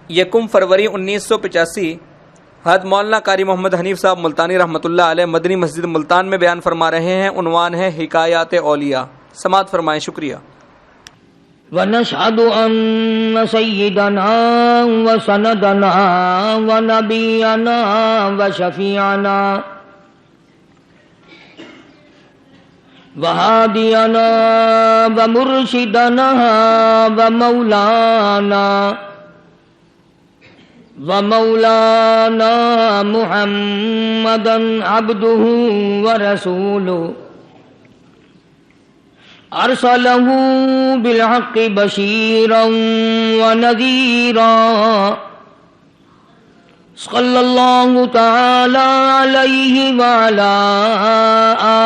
1 فروری 1985 حضرت مولانا قاری محمد حنیف صاحب ملتانی رحمۃ اللہ علیہ مدنی مسجد ملتان میں بیان فرما رہے ہیں۔ عنوان ہے حکایات اولیاء۔ سماعت فرمائیں، شکریہ۔ ونشهد أن سيدنا وسندنا ونبينا وشفيعنا وهادينا ومرشدنا ومولانا محمدا عبده ورسوله أرسله بالحق بشيرا ونذيرا صلى الله تعالى عليه وعلى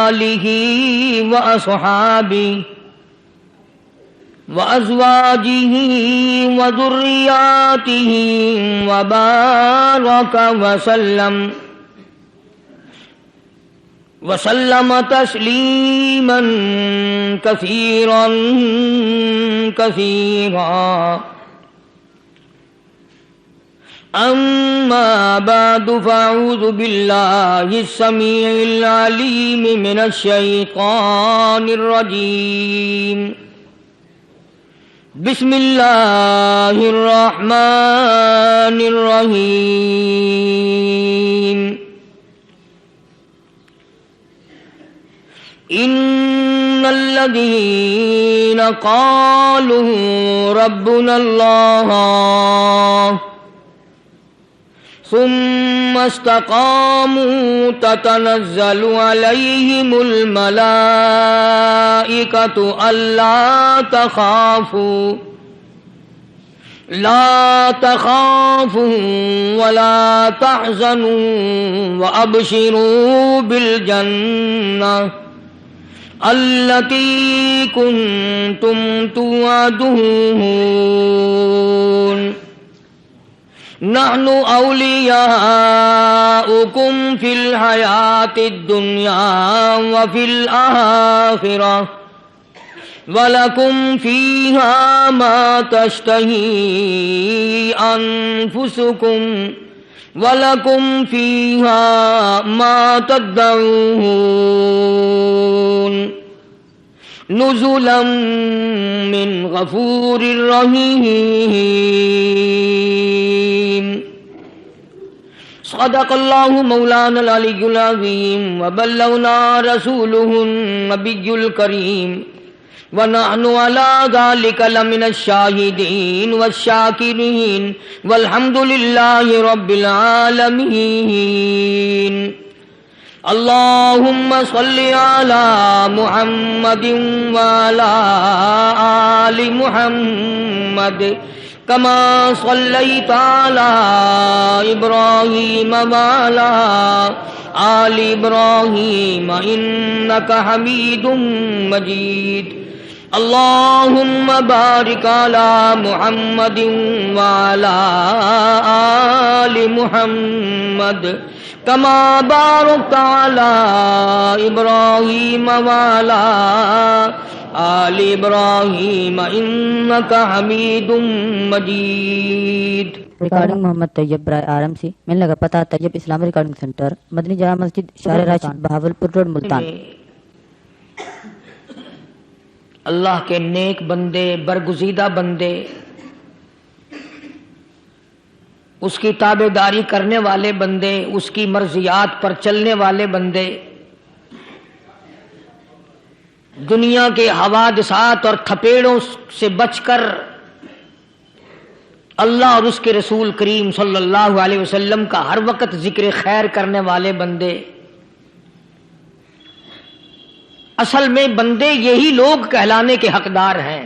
آله وأصحابه وأزواجه وذرياته وبارك وسلم تسليما كثيرا أما بعد، فأعوذ بالله السميع العليم من الشيطان الرجيم. بسم الله الرحمن الرحيم. إن الذين قالوا ربنا الله ثم استقاموا تتنزل عليهم الملائكة لا تخافوا ولا تحزنوا وأبشروا بالجنة التي كنتم توعدون. نحن أولياؤكم في الحياة الدنيا وفي الآخرة ولكم فيها ما تشتهي أنفسكم وَلَكُمْ فِيهَا مَا تَدَّعُونَ نُزُلًا مِّن غَفُورٍ رَّحِيمٍ. صدق اللہ مولانا العلی العظیم وبلغنا رسولہ النبی الکریم ونحن على ذلك لمن الشاهدين والشاكرين والحمد لله رب العالمين. اللهم صل على محمد وعلى آل محمد كما صليت على إبراهيم وعلى آل إبراهيم إنك حميد مجيد. اللهم بارك على محمد وعلى آل محمد كما باركت على إبراهيم وعلى آل إبراهيم إنك حميد مجيد. ریکارڈنگ محمد طیب برائے آرم سی ملنے کا پتہ طیب اسلامی ریکارڈنگ سینٹر مدنی جامع مسجد شارع راشد بہاولپور روڈ ملتان. اللہ کے نیک بندے، برگزیدہ بندے، اس کی تابع داری کرنے والے بندے، اس کی مرضیات پر چلنے والے بندے، دنیا کے حوادثات اور تھپیڑوں سے بچ کر اللہ اور اس کے رسول کریم صلی اللہ علیہ وسلم کا ہر وقت ذکر خیر کرنے والے بندے. اصل میں بندے یہی لوگ کہلانے کے حقدار ہیں.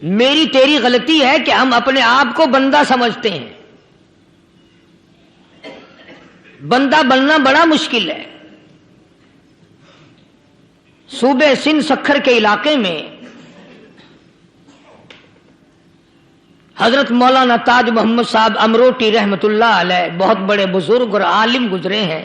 میری تیری غلطی ہے کہ ہم اپنے آپ کو بندہ سمجھتے ہیں. بندہ بننا بڑا مشکل ہے. صوبے سندھ سکھر کے علاقے میں حضرت مولانا تاج محمد صاحب امروٹی رحمت اللہ علیہ بہت بڑے بزرگ اور عالم گزرے ہیں.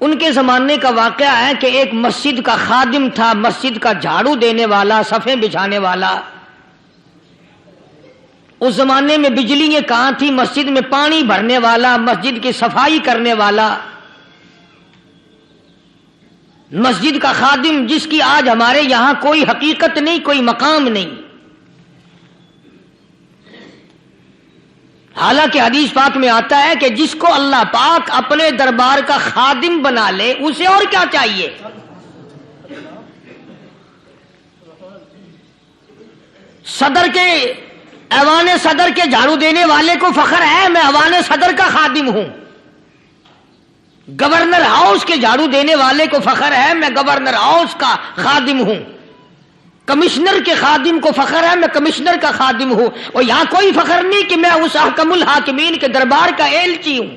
ان کے زمانے کا واقعہ ہے کہ ایک مسجد کا خادم تھا، مسجد کا جھاڑو دینے والا، صفیں بچھانے والا۔ اس زمانے میں بجلیاں کہاں تھی؟ مسجد میں پانی بھرنے والا، مسجد کی صفائی کرنے والا، مسجد کا خادم، جس کی آج ہمارے یہاں کوئی حقیقت نہیں، کوئی مقام نہیں۔ حالانکہ حدیث پاک میں آتا ہے کہ جس کو اللہ پاک اپنے دربار کا خادم بنا لے اسے اور کیا چاہیے۔ صدر کے، ایوان صدر کے جھاڑو دینے والے کو فخر ہے میں ایوان صدر کا خادم ہوں، گورنر ہاؤس کے جھاڑو دینے والے کو فخر ہے میں گورنر ہاؤس کا خادم ہوں، کمشنر کے خادم کو فخر ہے میں کمشنر کا خادم ہوں، اور یہاں کوئی فخر نہیں کہ میں اس حکم الحاکمین کے دربار کا ایلچی ہوں۔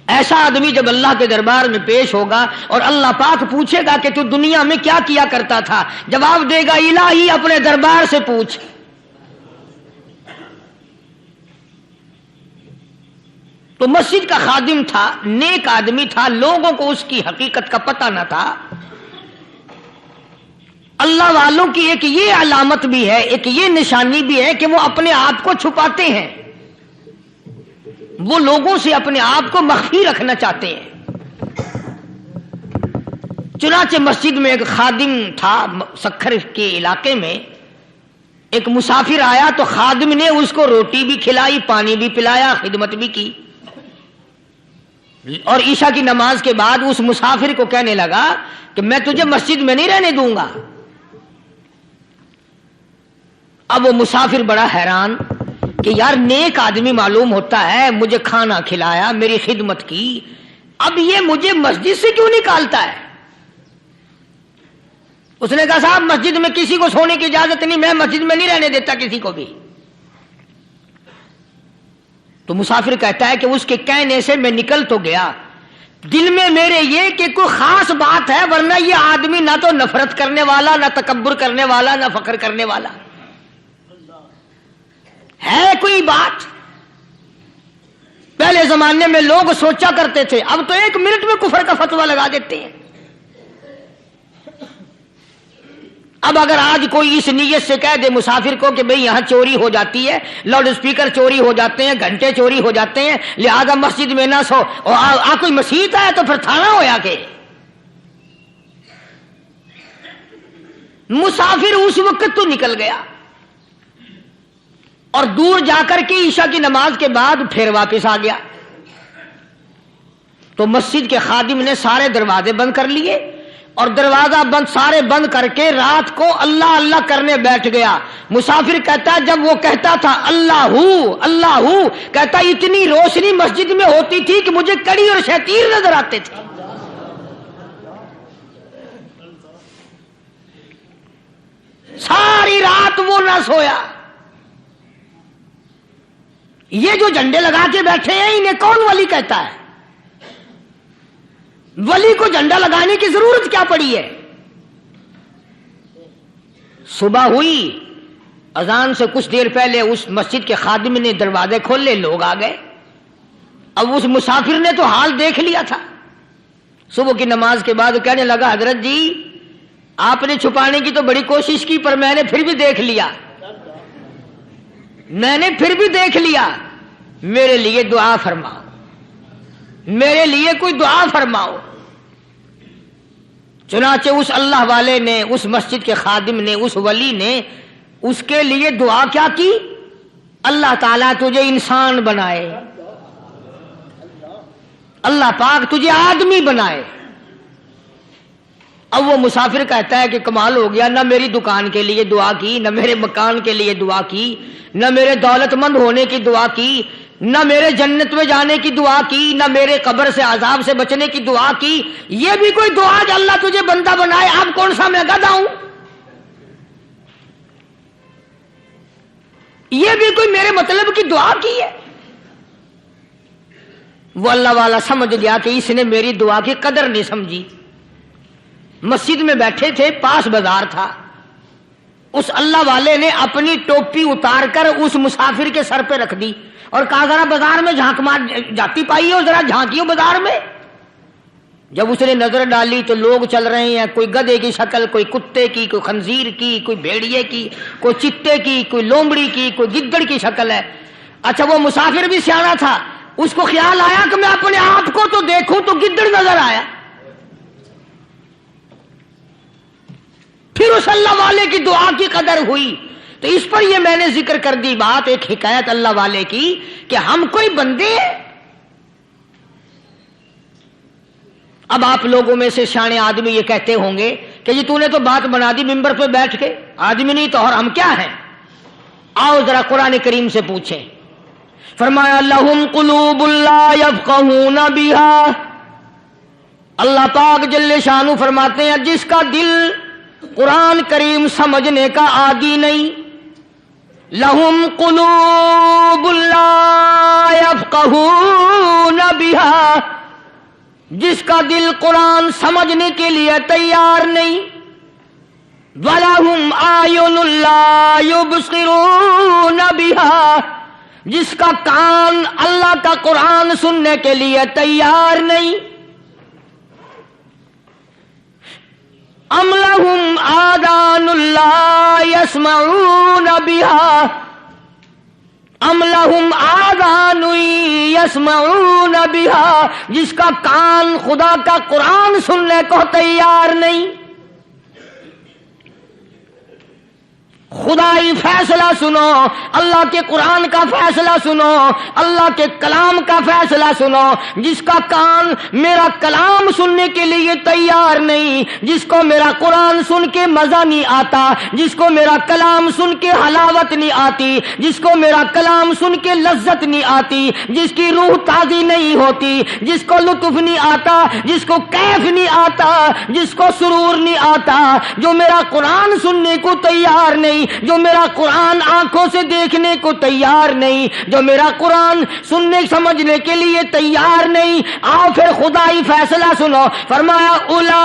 ایسا آدمی جب اللہ کے دربار میں پیش ہوگا اور اللہ پاک پوچھے گا کہ تو دنیا میں کیا کیا کرتا تھا، جواب دے گا الہی اپنے دربار سے پوچھ۔ تو مسجد کا خادم تھا، نیک آدمی تھا، لوگوں کو اس کی حقیقت کا پتہ نہ تھا۔ اللہ والوں کی ایک یہ علامت بھی ہے، ایک یہ نشانی بھی ہے کہ وہ اپنے آپ کو چھپاتے ہیں، وہ لوگوں سے اپنے آپ کو مخفی رکھنا چاہتے ہیں۔ چنانچہ مسجد میں ایک خادم تھا، سکھر کے علاقے میں ایک مسافر آیا تو خادم نے اس کو روٹی بھی کھلائی، پانی بھی پلایا، خدمت بھی کی، اور عشاء کی نماز کے بعد اس مسافر کو کہنے لگا کہ میں تجھے مسجد میں نہیں رہنے دوں گا۔ اب وہ مسافر بڑا حیران کہ یار نیک آدمی معلوم ہوتا ہے، مجھے کھانا کھلایا، میری خدمت کی، اب یہ مجھے مسجد سے کیوں نکالتا ہے؟ اس نے کہا صاحب مسجد میں کسی کو سونے کی اجازت نہیں، میں مسجد میں نہیں رہنے دیتا کسی کو بھی۔ تو مسافر کہتا ہے کہ اس کے کہنے سے میں نکل تو گیا، دل میں میرے یہ کہ کوئی خاص بات ہے، ورنہ یہ آدمی نہ تو نفرت کرنے والا، نہ تکبر کرنے والا، نہ فخر کرنے والا ہے کوئی بات۔ پہلے زمانے میں لوگ سوچا کرتے تھے، اب تو ایک منٹ میں کفر کا فتویٰ لگا دیتے ہیں۔ اب اگر آج کوئی اس نیت سے کہہ دے مسافر کو کہ بھئی یہاں چوری ہو جاتی ہے، لاؤڈ اسپیکر چوری ہو جاتے ہیں، گھنٹے چوری ہو جاتے ہیں، لہذا مسجد میں نہ سو، اور کوئی مسجد ہے تو پھر تھانہ ہویا کہ مسافر اس وقت تو نکل گیا، اور دور جا کر کے عشاء کی نماز کے بعد پھر واپس آ گیا۔ تو مسجد کے خادم نے سارے دروازے بند کر لیے، اور دروازہ بند سارے بند کر کے رات کو اللہ اللہ کرنے بیٹھ گیا۔ مسافر کہتا جب وہ کہتا تھا اللہ ہو اللہ ہو، کہتا اتنی روشنی مسجد میں ہوتی تھی کہ مجھے کڑی اور شتیر نظر آتے تھے۔ ساری رات وہ نہ سویا۔ یہ جو جھنڈے لگا کے بیٹھے ہیں انہیں کون ولی کہتا ہے؟ ولی کو جھنڈا لگانے کی ضرورت کیا پڑی ہے؟ صبح ہوئی، اذان سے کچھ دیر پہلے اس مسجد کے خادم نے دروازے کھولے، لوگ آ گئے۔ اب اس مسافر نے تو حال دیکھ لیا تھا، صبح کی نماز کے بعد کہنے لگا حضرت جی آپ نے چھپانے کی تو بڑی کوشش کی، پر میں نے پھر بھی دیکھ لیا، میں نے پھر بھی دیکھ لیا، میرے لیے دعا فرماؤ، میرے لیے کوئی دعا فرماؤ۔ چنانچہ اس اللہ والے نے، اس مسجد کے خادم نے، اس ولی نے اس کے لیے دعا کیا کی؟ اللہ تعالیٰ تجھے انسان بنائے، اللہ پاک تجھے آدمی بنائے۔ اب وہ مسافر کہتا ہے کہ کمال ہو گیا، نہ میری دکان کے لیے دعا کی، نہ میرے مکان کے لیے دعا کی، نہ میرے دولت مند ہونے کی دعا کی، نہ میرے جنت میں جانے کی دعا کی، نہ میرے قبر سے عذاب سے بچنے کی دعا کی۔ یہ بھی کوئی دعا کہ اللہ تجھے بندہ بنائے؟ اب کون سا میں گدھا ہوں؟ یہ بھی کوئی میرے مطلب کی دعا کی ہے؟ وہ اللہ والا سمجھ گیا کہ اس نے میری دعا کی قدر نہیں سمجھی۔ مسجد میں بیٹھے تھے، پاس بازار تھا، اس اللہ والے نے اپنی ٹوپی اتار کر اس مسافر کے سر پہ رکھ دی اور کہا ذرا بازار میں جھانک مار جاتی پائی ہو، ذرا جھانکیو بازار میں۔ جب اس نے نظر ڈالی تو لوگ چل رہے ہیں، کوئی گدھے کی شکل، کوئی کتے کی، کوئی خنزیر کی، کوئی بھیڑیے کی، کوئی چتے کی، کوئی لومڑی کی، کوئی گدڑ کی شکل ہے۔ اچھا وہ مسافر بھی سیانا تھا، اس کو خیال آیا کہ میں اپنے آپ کو تو دیکھوں تو گدڑ نظر آیا۔ پھر اس اللہ والے کی دعا کی قدر ہوئی۔ تو اس پر یہ میں نے ذکر کر دی بات، ایک حکایت اللہ والے کی کہ ہم کوئی بندے ہیں۔ اب آپ لوگوں میں سے شانے آدمی یہ کہتے ہوں گے کہ جی تو نے تو بات بنا دی ممبر پہ بیٹھ کے، آدمی نہیں تو اور ہم کیا ہیں؟ آؤ ذرا قرآن کریم سے پوچھیں۔ فرمایا لہم قلوب لا یفقہون بہا، اللہ پاک جل شانہ فرماتے ہیں جس کا دل قرآن کریم سمجھنے کا عادی نہیں، لہم قلوب لا یفقہون بہا، جس کا دل قرآن سمجھنے کے لیے تیار نہیں، وَلَهُمْ أَعْيُنٌ لَا يُبْصِرُونَ بِهَا، جس کا کان اللہ کا قرآن سننے کے لیے تیار نہیں، أَمْ لَهُمْ آذَانٌ لَا يَسْمَعُونَ بِهَا، ام لہم آذان یسمعون بہا، جس کا کان خدا کا قرآن سننے کو تیار نہیں۔ خدائی فیصلہ سنو، اللہ کے قرآن کا فیصلہ سنو، اللہ کے کلام کا فیصلہ سنو۔ جس کا کان میرا کلام سننے کے لیے تیار نہیں، جس کو میرا قرآن سن کے مزہ نہیں آتا، جس کو میرا کلام سن کے حلاوت نہیں آتی، جس کو میرا کلام سن کے لذت نہیں آتی، جس کی روح تازی نہیں ہوتی، جس کو لطف نہیں آتا، جس کو کیف نہیں آتا، جس کو سرور نہیں آتا، جو میرا قرآن سننے کو تیار نہیں، جو میرا قرآن آنکھوں سے دیکھنے کو تیار نہیں، جو میرا قرآن سننے سمجھنے کے لیے تیار نہیں، آؤ پھر خدائی فیصلہ سنو۔ فرمایا اولئک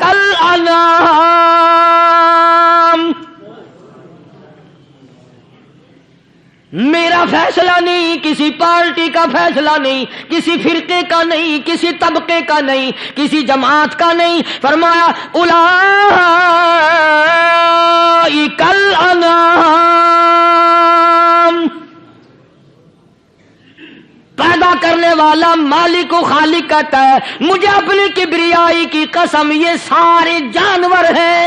کالانعام، میرا فیصلہ نہیں، کسی پارٹی کا فیصلہ نہیں، کسی فرقے کا نہیں، کسی طبقے کا نہیں، کسی جماعت کا نہیں۔ فرمایا اولئک الانعام، پیدا کرنے والا مالک و خالق کہتا ہے مجھے اپنی کبریائی کی قسم یہ سارے جانور ہیں۔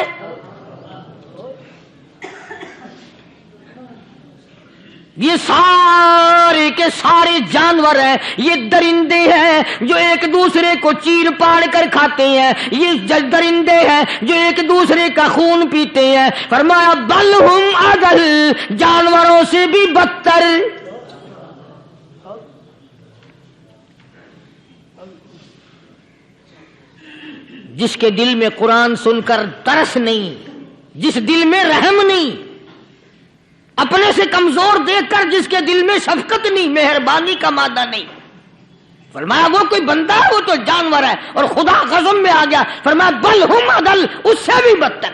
یہ سارے کے سارے جانور ہیں، یہ درندے ہیں جو ایک دوسرے کو چیر پاڑ کر کھاتے ہیں، یہ درندے ہیں جو ایک دوسرے کا خون پیتے ہیں۔ فرمایا بل ہم اضل، جانوروں سے بھی بدتر۔ جس کے دل میں قرآن سن کر ترس نہیں، جس دل میں رحم نہیں، اپنے سے کمزور دیکھ کر جس کے دل میں شفقت نہیں، مہربانی کا مادہ نہیں، فرمایا وہ کوئی بندہ ہے، وہ تو جانور ہے۔ اور خدا غضب میں آ گیا، فرمایا بل ہم اضل، اس سے بھی بدتر۔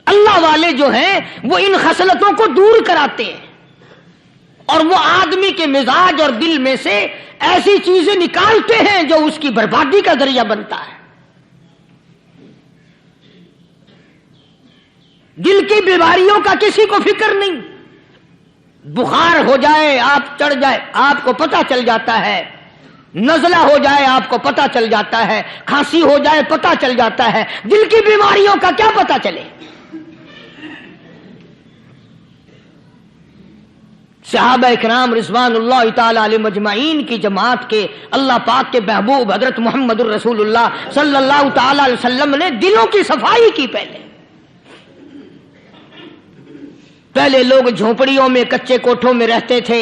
اللہ والے جو ہیں وہ ان خصلتوں کو دور کراتے ہیں، اور وہ آدمی کے مزاج اور دل میں سے ایسی چیزیں نکالتے ہیں جو اس کی بربادی کا ذریعہ بنتا ہے۔ دل کی بیماریوں کا کسی کو فکر نہیں، بخار ہو جائے آپ چڑھ جائے آپ کو پتہ چل جاتا ہے، نزلہ ہو جائے آپ کو پتہ چل جاتا ہے، کھانسی ہو جائے پتہ چل جاتا ہے، دل کی بیماریوں کا کیا پتہ چلے؟ صحابہ اکرام رضوان اللہ تعالی علیہم اجمعین کی جماعت کے اللہ پاک کے محبوب حضرت محمد الرسول اللہ صلی اللہ تعالی علیہ وسلم نے دلوں کی صفائی کی۔ پہلے لوگ جھونپڑیوں میں کچے کوٹھوں میں رہتے تھے،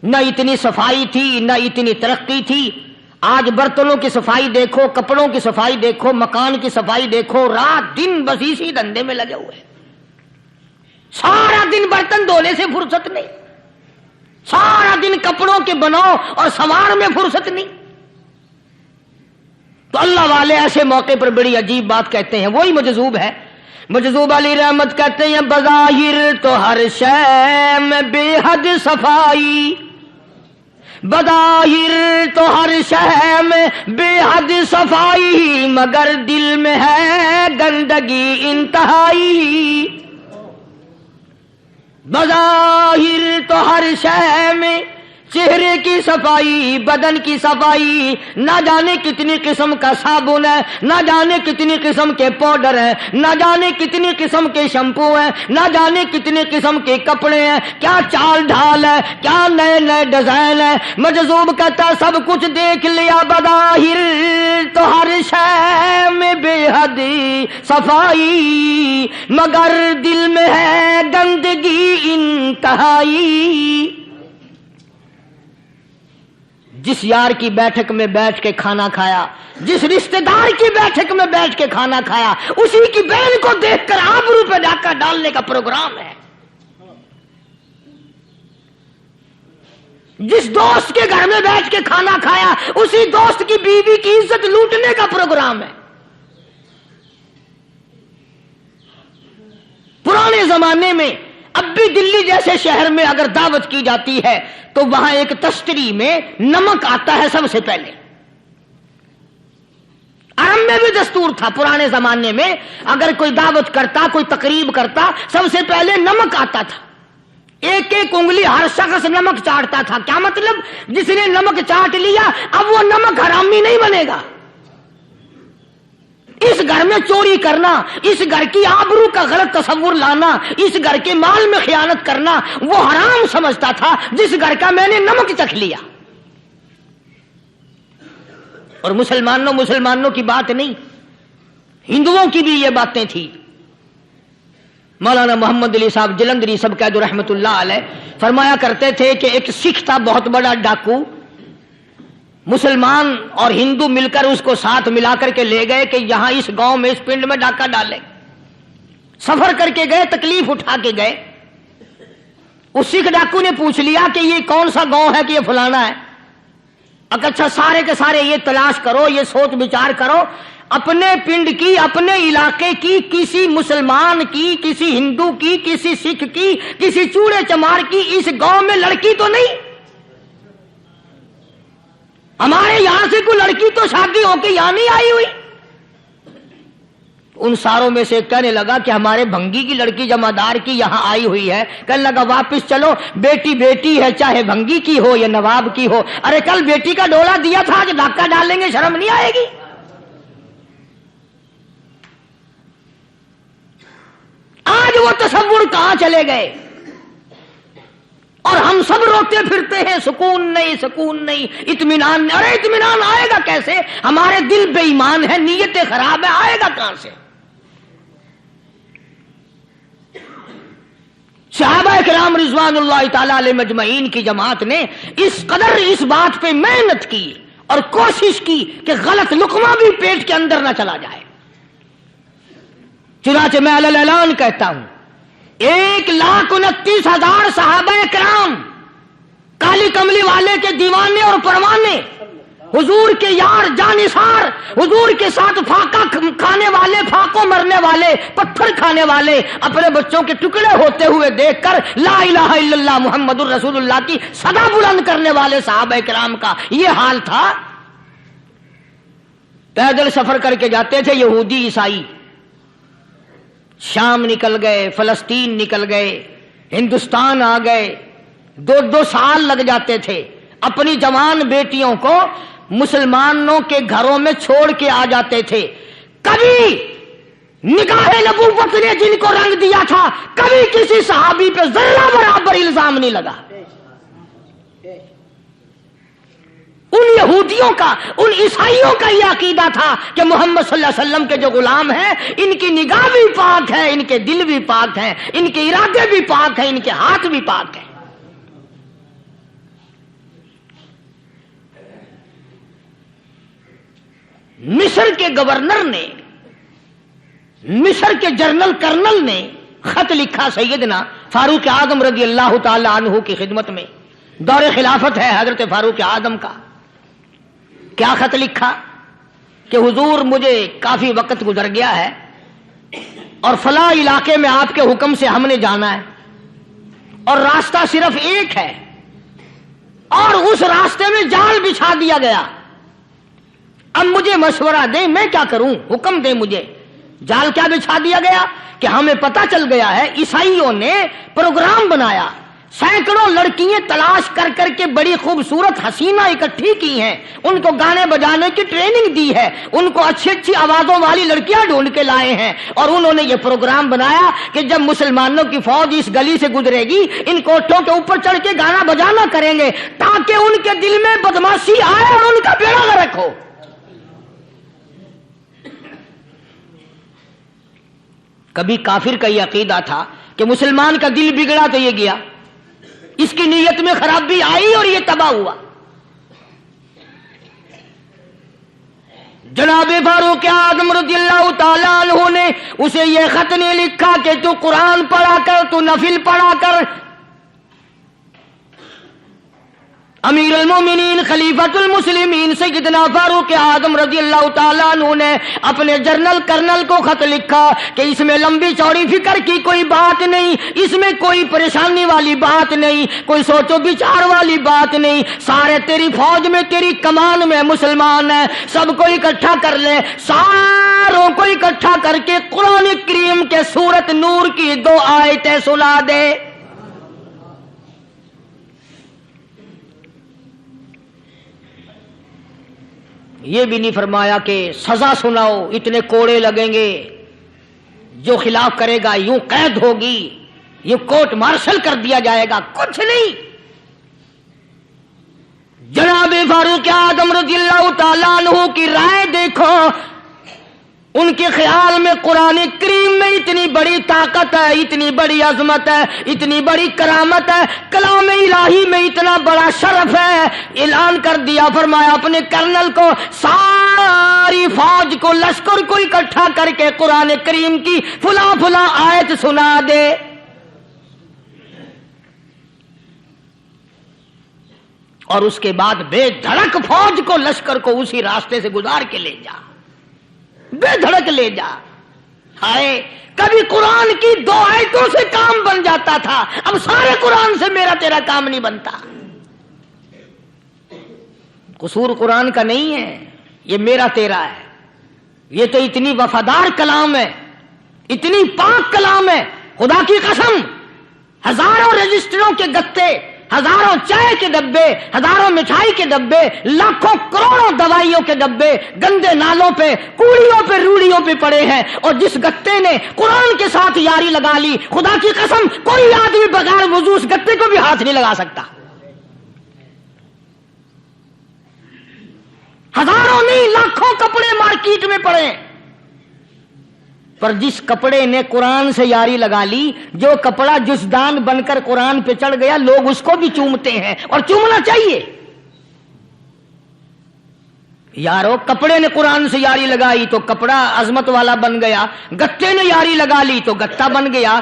نہ اتنی صفائی تھی نہ اتنی ترقی تھی۔ آج برتنوں کی صفائی دیکھو، کپڑوں کی صفائی دیکھو، مکان کی صفائی دیکھو، رات دن بس اسی دھندے میں لگے ہوئے، سارا دن برتن دھونے سے فرصت نہیں، سارا دن کپڑوں کے بناؤ اور سنوار میں فرصت نہیں۔ تو اللہ والے ایسے موقع پر بڑی عجیب بات کہتے ہیں. وہی مجذوب ہے. مجذوب علی رحمت کہتے ہیں بظاہر تو ہر شے میں بے حد صفائی، بظاہر تو ہر شے میں بے حد صفائی، مگر دل میں ہے گندگی انتہائی. بظاہر تو ہر شے میں چہرے کی صفائی، بدن کی صفائی، نہ جانے کتنی قسم کا صابن ہے، نہ جانے کتنی قسم کے پاؤڈر ہیں، نہ جانے کتنی قسم کے شیمپو ہیں، نہ جانے کتنی قسم کے کپڑے ہیں، کیا چال ڈھال ہے، کیا نئے نئے ڈیزائن ہے. مجذوب کہتا سب کچھ دیکھ لیا، بظاہر تو ہر شے میں بے حد صفائی، مگر دل میں ہے گندگی انتہائی. جس یار کی بیٹھک میں بیٹھ کے کھانا کھایا، جس رشتہ دار کی بیٹھک میں بیٹھ کے کھانا کھایا، اسی کی بہن کو دیکھ کر آبرو پہ ڈاکہ ڈالنے کا پروگرام ہے. جس دوست کے گھر میں بیٹھ کے کھانا کھایا، اسی دوست کی بیوی کی عزت لوٹنے کا پروگرام ہے. پرانے زمانے میں اب بھی دلی جیسے شہر میں اگر دعوت کی جاتی ہے تو وہاں ایک تشتری میں نمک آتا ہے سب سے پہلے. عرب میں بھی دستور تھا پرانے زمانے میں، اگر کوئی دعوت کرتا، کوئی تقریب کرتا، سب سے پہلے نمک آتا تھا. ایک ایک انگلی ہر شخص نمک چاٹتا تھا. کیا مطلب؟ جس نے نمک چاٹ لیا اب وہ نمک حرامی نہیں بنے گا. اس گھر میں چوری کرنا، اس گھر کی آبرو کا غلط تصور لانا، اس گھر کے مال میں خیانت کرنا وہ حرام سمجھتا تھا جس گھر کا میں نے نمک چکھ لیا. اور مسلمانوں کی بات نہیں، ہندوؤں کی بھی یہ باتیں تھی. مولانا محمد علی صاحب جلندری سب قید رحمت اللہ علیہ فرمایا کرتے تھے کہ ایک سکھ تھا بہت بڑا ڈاکو، مسلمان اور ہندو مل کر اس کو ساتھ ملا کر کے لے گئے کہ یہاں اس گاؤں میں اس پنڈ میں ڈاکہ ڈالیں. سفر کر کے گئے، تکلیف اٹھا کے گئے. اس سکھ ڈاکو نے پوچھ لیا کہ یہ کون سا گاؤں ہے کہ یہ فلانا ہے. اچھا سارے کے سارے یہ تلاش کرو، یہ سوچ بچار کرو، اپنے پنڈ کی، اپنے علاقے کی، کسی مسلمان کی، کسی ہندو کی، کسی سکھ کی، کسی چوڑے چمار کی اس گاؤں میں لڑکی تو نہیں؟ ہمارے یہاں سے کوئی لڑکی تو شادی ہو کے یہاں نہیں آئی ہوئی. ان ساروں میں سے کہنے لگا کہ ہمارے بھنگی کی لڑکی جمعدار کی یہاں آئی ہوئی ہے. کہنے لگا واپس چلو، بیٹی بیٹی ہے چاہے بھنگی کی ہو یا نواب کی ہو. ارے کل بیٹی کا ڈولا دیا تھا، آج ڈاکہ ڈالیں گے، شرم نہیں آئے گی؟ آج وہ تصور کہاں چلے گئے؟ اور ہم سب روتے پھرتے ہیں، سکون نہیں، سکون نہیں، اطمینان نہیں. ارے اطمینان آئے گا کیسے؟ ہمارے دل بے ایمان ہے، نیتیں خراب ہے، آئے گا کہاں سے؟ صحابہ کرام رضوان اللہ تعالی علیہ مجمعین کی جماعت نے اس قدر اس بات پہ محنت کی اور کوشش کی کہ غلط لقمہ بھی پیٹ کے اندر نہ چلا جائے. چنانچہ میں علی الاعلان کہتا ہوں 1,29,000 صحابہ کرام، کالی کملی والے کے دیوانے اور پروانے، حضور کے یار جانثار، حضور کے ساتھ فاقہ کھانے والے، پھاقوں مرنے والے، پتھر کھانے والے، اپنے بچوں کے ٹکڑے ہوتے ہوئے دیکھ کر لا الہ الا اللہ محمد الرسول اللہ کی صدا بلند کرنے والے صحابہ کرام کا یہ حال تھا. پیدل سفر کر کے جاتے تھے یہودی عیسائی، شام نکل گئے، فلسطین نکل گئے، ہندوستان آ گئے، 2 سال لگ جاتے تھے. اپنی جوان بیٹیوں کو مسلمانوں کے گھروں میں چھوڑ کے آ جاتے تھے. کبھی نگاہ نبوت نے جن کو رنگ دیا تھا، کبھی کسی صحابی پہ ذرہ برابر الزام نہیں لگا. ان یہودیوں کا، ان عیسائیوں کا یہ عقیدہ تھا کہ محمد صلی اللہ علیہ وسلم کے جو غلام ہیں ان کی نگاہ بھی پاک ہے، ان کے دل بھی پاک ہیں، ان کے ارادے بھی پاک ہیں، ان کے ہاتھ بھی پاک ہیں. مصر کے گورنر نے، مصر کے جنرل کرنل نے خط لکھا سیدنا فاروق اعظم رضی اللہ تعالی عنہ کی خدمت میں. دور خلافت ہے حضرت فاروق اعظم کا. کیا خط لکھا؟ کہ حضور مجھے کافی وقت گزر گیا ہے اور فلاں علاقے میں آپ کے حکم سے ہم نے جانا ہے اور راستہ صرف ایک ہے اور اس راستے میں جال بچھا دیا گیا. اب مجھے مشورہ دیں میں کیا کروں, حکم دیں مجھے. جال کیا بچھا دیا گیا کہ ہمیں پتہ چل گیا ہے عیسائیوں نے پروگرام بنایا, سینکڑوں لڑکیاں تلاش کر کر کے بڑی خوبصورت حسینہ اکٹھی کی ہیں, ان کو گانے بجانے کی ٹریننگ دی ہے, ان کو اچھی اچھی آوازوں والی لڑکیاں ڈھونڈ کے لائے ہیں اور انہوں نے یہ پروگرام بنایا کہ جب مسلمانوں کی فوج اس گلی سے گزرے گی ان کوٹھوں کے اوپر چڑھ کے گانا بجانا کریں گے تاکہ ان کے دل میں بدماشی آئے اور ان کا بیڑا غرق ہو. کبھی کافر کا یہ عقیدہ تھا کہ مسلمان کا دل بگڑا تو یہ گیا, اس کی نیت میں خرابی آئی اور یہ تباہ ہوا. جناب فاروق اعظم رضی اللہ تعالیٰ عنہ نے اسے یہ خط نہیں لکھا کہ تو قرآن پڑھا کر, تو نفل پڑھا کر. امیر المومنین خلیفۃ المسلمین سیدنا فاروق اعظم رضی اللہ تعالیٰ عنہ نے اپنے جنرل کرنل کو خط لکھا کہ اس میں لمبی چوڑی فکر کی کوئی بات نہیں, اس میں کوئی پریشانی والی بات نہیں, کوئی سوچ و بچار والی بات نہیں. سارے تیری فوج میں تیری کمان میں مسلمان ہیں, سب کو اکٹھا کر لے, ساروں کو اکٹھا کر کے قرآن کریم کے سورت نور کی 2 آیتیں سنا دے. یہ بھی نہیں فرمایا کہ سزا سناؤ, اتنے کوڑے لگیں گے, جو خلاف کرے گا یوں قید ہوگی, یہ کورٹ مارشل کر دیا جائے گا, کچھ نہیں. جناب فاروق اعظم رضی اللہ تعالیٰ عنہ کی رائے دیکھو, ان کے خیال میں قرآن کریم میں اتنی بڑی طاقت ہے, اتنی بڑی عظمت ہے, اتنی بڑی کرامت ہے, کلام الہی میں اتنا بڑا شرف ہے. اعلان کر دیا, فرمایا اپنے کرنل کو ساری فوج کو لشکر کو اکٹھا کر کے قرآن کریم کی فلاں فلاں آیت سنا دے. اور اس کے بعد بے دھڑک فوج کو لشکر کو اسی راستے سے گزار کے لے جا, بے دھڑک لے جا. ہائے کبھی قرآن کی 2 آیتوں سے کام بن جاتا تھا, اب سارے قرآن سے میرا تیرا کام نہیں بنتا. قصور قرآن کا نہیں ہے, یہ میرا تیرا ہے. یہ تو اتنی وفادار کلام ہے, اتنی پاک کلام ہے, خدا کی قسم. ہزاروں رجسٹروں کے گتے, ہزاروں چائے کے ڈبے, ہزاروں مٹھائی کے ڈبے, لاکھوں کروڑوں دوائیوں کے ڈبے گندے نالوں پہ, کوڑیوں پہ, روڑیوں پہ پڑے ہیں. اور جس گتے نے قرآن کے ساتھ یاری لگا لی, خدا کی قسم کوئی آدمی بغیر وضو اس گتے کو بھی ہاتھ نہیں لگا سکتا. ہزاروں نہیں لاکھوں کپڑے مارکیٹ میں پڑے, پر جس کپڑے نے قرآن سے یاری لگا لی, جو کپڑا جزدان بن کر قرآن پہ چڑھ گیا, لوگ اس کو بھی چومتے ہیں اور چومنا چاہیے. یارو کپڑے نے قرآن سے یاری لگائی تو کپڑا عظمت والا بن گیا, گتے نے یاری لگا لی تو گتا بن گیا.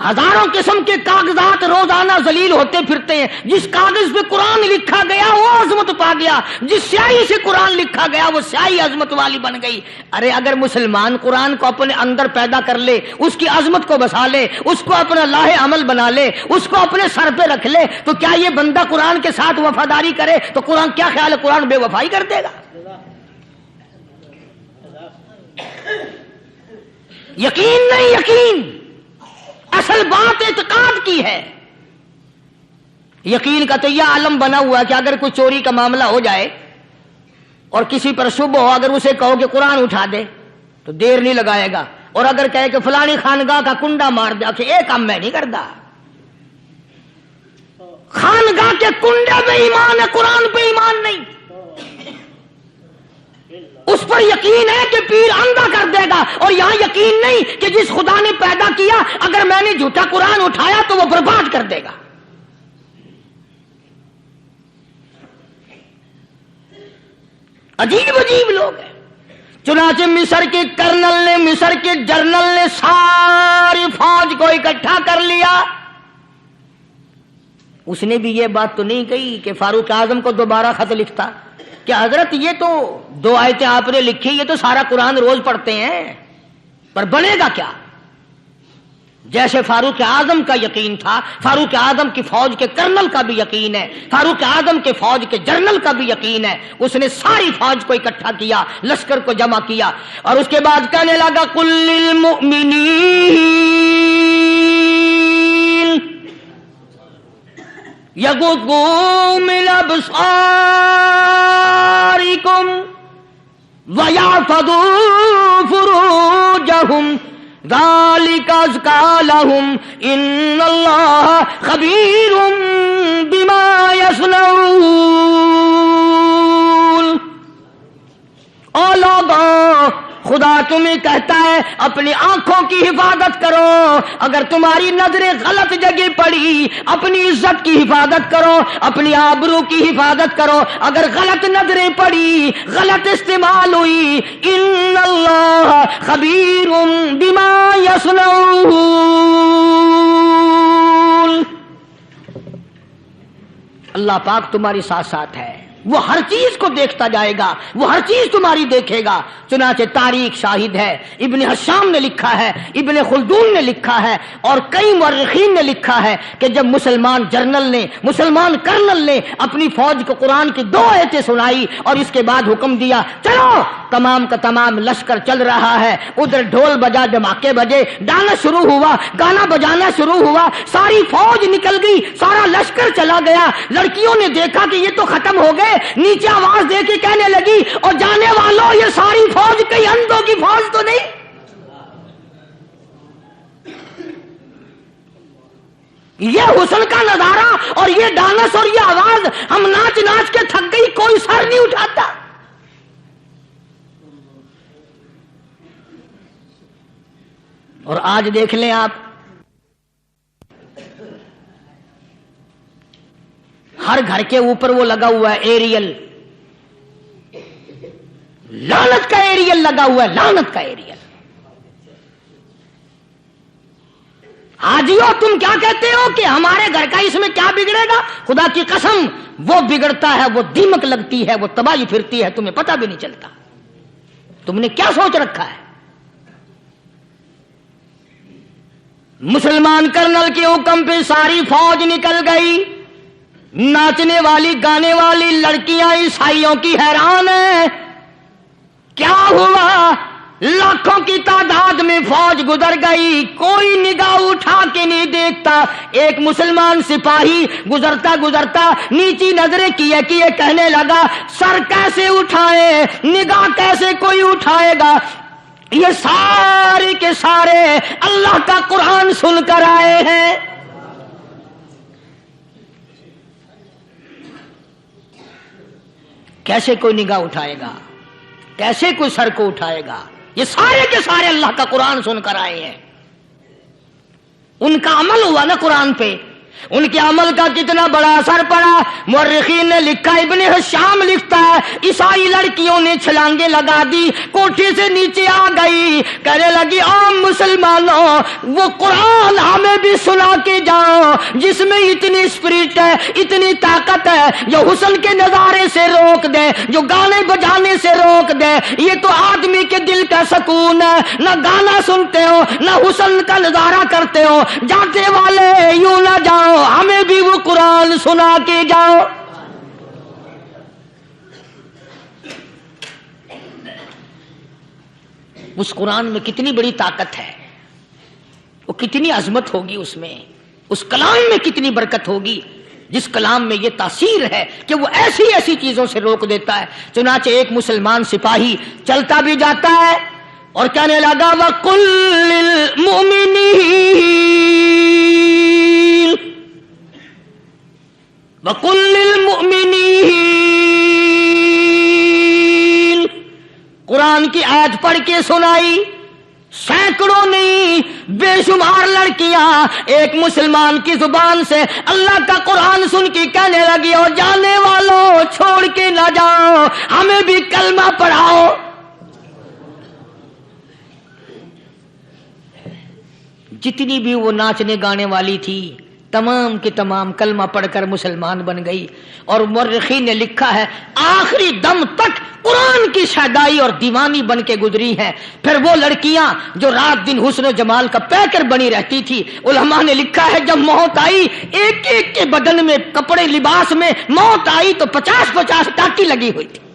ہزاروں قسم کے کاغذات روزانہ ذلیل ہوتے پھرتے ہیں, جس کاغذ پہ قرآن لکھا گیا وہ عظمت پا گیا, جس سیاہی سے قرآن لکھا گیا وہ سیاہی عظمت والی بن گئی. ارے اگر مسلمان قرآن کو اپنے اندر پیدا کر لے, اس کی عظمت کو بسا لے, اس کو اپنا لاہ عمل بنا لے, اس کو اپنے سر پہ رکھ لے, تو کیا یہ بندہ قرآن کے ساتھ وفاداری کرے تو قرآن کیا خیال ہے, قرآن بے وفائی کر دے گا؟ یقین نہیں, یقین اصل بات اعتقاد کی ہے. یقین کا تو یہ عالم بنا ہوا کہ اگر کوئی چوری کا معاملہ ہو جائے اور کسی پر شبہ ہو, اگر اسے کہو کہ قرآن اٹھا دے تو دیر نہیں لگائے گا, اور اگر کہے کہ فلانی خانگاہ کا کنڈا مار دے, کہ یہ کام میں نہیں کرتا. خانگاہ کے کنڈے پہ ایمان ہے, قرآن پہ ایمان نہیں. اس پر یقین ہے کہ پیر اندھا کر دے گا, اور یہاں یقین نہیں کہ جس خدا نے پیدا کیا اگر میں نے جھوٹا قرآن اٹھایا تو وہ برباد کر دے گا. عجیب عجیب لوگ ہیں. چنانچہ مصر کے کرنل نے, مصر کے جنرل نے ساری فوج کو اکٹھا کر لیا. اس نے بھی یہ بات تو نہیں کہی کہ فاروق اعظم کو دوبارہ خط لکھتا کہ حضرت یہ تو 2 آیتیں آپ نے لکھی، یہ تو سارا قرآن روز پڑھتے ہیں، پر بنے گا کیا؟ جیسے فاروق اعظم کا یقین تھا، فاروق اعظم کی فوج کے کرنل کا بھی یقین ہے، فاروق اعظم کے فوج کے جنرل کا بھی یقین ہے، اس نے ساری فوج کو اکٹھا کیا، لشکر کو جمع کیا، اور اس کے بعد کہنے لگا قل للمؤمنین یغضوا من ابصارکم ویحفظوا فروجہم ذالک ازکی لہم ان اللہ خبیر بما یصنعون۔ او لوگوں، خدا تمہیں کہتا ہے اپنی آنکھوں کی حفاظت کرو، اگر تمہاری نظریں غلط جگہ پڑی اپنی عزت کی حفاظت کرو، اپنی آبرو کی حفاظت کرو، اگر غلط نظریں پڑی، غلط استعمال ہوئی، ان اللہ خبیر بما یصنعون، اللہ پاک تمہاری ساتھ ساتھ ہے، وہ ہر چیز کو دیکھتا جائے گا، وہ ہر چیز تمہاری دیکھے گا۔ چنانچہ تاریخ شاہد ہے، ابن حشام نے لکھا ہے، ابن خلدون نے لکھا ہے، اور کئی مورخین نے لکھا ہے کہ جب مسلمان جرنل نے، مسلمان کرنل نے اپنی فوج کو قرآن کی 2 آیتیں سنائی اور اس کے بعد حکم دیا چلو، تمام کا تمام لشکر چل رہا ہے، ادھر ڈھول بجا، دھماکے بجے، گانا شروع ہوا، گانا بجانا شروع ہوا، ساری فوج نکل گئی، سارا لشکر چلا گیا۔ لڑکیوں نے دیکھا کہ یہ تو ختم ہو گئے، نیچے آواز دے کے کہنے لگی اور جانے والوں یہ ساری فوج کئی اندھوں کی فوج تو نہیں؟ یہ حسن کا نظارہ اور یہ ڈانس اور یہ آواز، ہم ناچ ناچ کے تھک گئی، کوئی سر نہیں اٹھاتا۔ اور آج دیکھ لیں آپ، ہر گھر کے اوپر وہ لگا ہوا ہے ایریل، لعنت کا ایریل لگا ہوا ہے، لعنت کا ایریل۔ حاجیو تم کیا کہتے ہو کہ ہمارے گھر کا اس میں کیا بگڑے گا؟ خدا کی قسم وہ بگڑتا ہے، وہ دیمک لگتی ہے، وہ تباہی پھرتی ہے، تمہیں پتہ بھی نہیں چلتا۔ تم نے کیا سوچ رکھا ہے؟ مسلمان کرنل کے حکم پہ ساری فوج نکل گئی، ناچنے والی گانے والی لڑکیاں عیسائیوں کی حیران ہیں، کیا ہوا؟ لاکھوں کی تعداد میں فوج گزر گئی، کوئی نگاہ اٹھا کے نہیں دیکھتا۔ ایک مسلمان سپاہی گزرتا گزرتا نیچی نظریں کیے کیے کہنے لگا سر کیسے اٹھائے، نگاہ کیسے کوئی اٹھائے گا؟ یہ سارے کے سارے اللہ کا قرآن سن کر آئے ہیں۔ کیسے کوئی نگاہ اٹھائے گا؟ کیسے کوئی سر کو اٹھائے گا؟ یہ سارے کے سارے اللہ کا قرآن سن کر آئے ہیں۔ ان کا عمل ہوا نا قرآن پہ، ان کے عمل کا کتنا بڑا اثر پڑا۔ مورخین نے لکھا، ابن حشام لکھتا ہے عیسائی لڑکیوں نے چھلانگیں لگا دی، کوٹھی سے نیچے آ گئی، کہنے لگی عام مسلمانوں وہ قرآن ہمیں بھی سنا کے جاؤ جس میں اتنی اسپرٹ ہے، اتنی طاقت ہے، جو حسن کے نظارے سے روک دے، جو گانے بجانے سے روک دے۔ یہ تو آدمی کے دل کا سکون ہے، نہ گانا سنتے ہو نہ حسن کا نظارہ کرتے ہو، جاتے والے یوں نہ جاؤ، ہمیں بھی وہ قرآن سنا کے جاؤ۔ اس قرآن میں کتنی بڑی طاقت ہے، وہ کتنی عظمت ہوگی، اس میں اس کلام میں کتنی برکت ہوگی، جس کلام میں یہ تاثیر ہے کہ وہ ایسی ایسی چیزوں سے روک دیتا ہے۔ چنانچہ ایک مسلمان سپاہی چلتا بھی جاتا ہے اور کہنے لگا وَقُلْ لِلْمُؤْمِنِينَ، قرآن کی آیت پڑھ کے سنائی۔ سینکڑوں نہیں بے شمار لڑکیاں ایک مسلمان کی زبان سے اللہ کا قرآن سن کے کہنے لگی اور جانے والوں چھوڑ کے نہ جاؤ، ہمیں بھی کلمہ پڑھاؤ۔ جتنی بھی وہ ناچنے گانے والی تھی، تمام کی تمام کلمہ پڑھ کر مسلمان بن گئی، اور مورخین نے لکھا ہے آخری دم تک قرآن کی شیدائی اور دیوانی بن کے گزری ہے۔ پھر وہ لڑکیاں جو رات دن حسن و جمال کا پیکر بنی رہتی تھی، علماء نے لکھا ہے جب موت آئی ایک ایک کے بدن میں کپڑے لباس میں موت آئی تو 50-50 ٹاکی لگی ہوئی تھی۔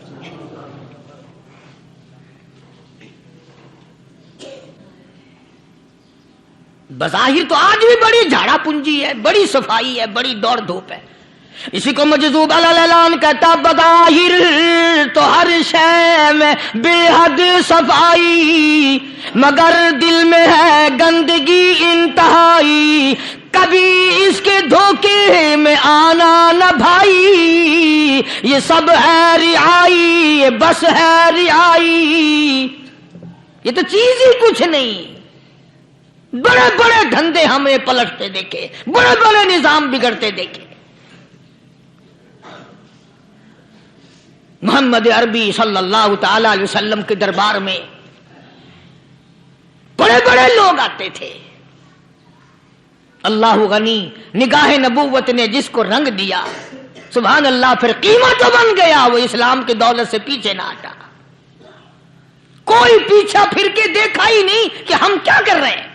بظاہر تو آج بھی بڑی جھاڑا پنجی ہے، بڑی صفائی ہے، بڑی دوڑ دھوپ ہے۔ اسی کو مجذوب الاعلان کہتا بظاہر تو ہر شے میں بے حد صفائی، مگر دل میں ہے گندگی انتہائی، کبھی اس کے دھوکے میں آنا نہ بھائی، یہ سب ہے رعائی، یہ بس ہے رعائی، یہ تو چیز ہی کچھ نہیں۔ بڑے بڑے دھندے ہمیں پلٹتے دیکھے، بڑے بڑے نظام بگڑتے دیکھے۔ محمد عربی صلی اللہ تعالی علیہ وسلم کے دربار میں بڑے بڑے لوگ آتے تھے۔ اللہ غنی، نگاہ نبوت نے جس کو رنگ دیا سبحان اللہ، پھر قیمت جو بن گیا وہ اسلام کی دولت سے پیچھے نہ ہٹا۔ کوئی پیچھا پھر کے دیکھا ہی نہیں کہ ہم کیا کر رہے ہیں۔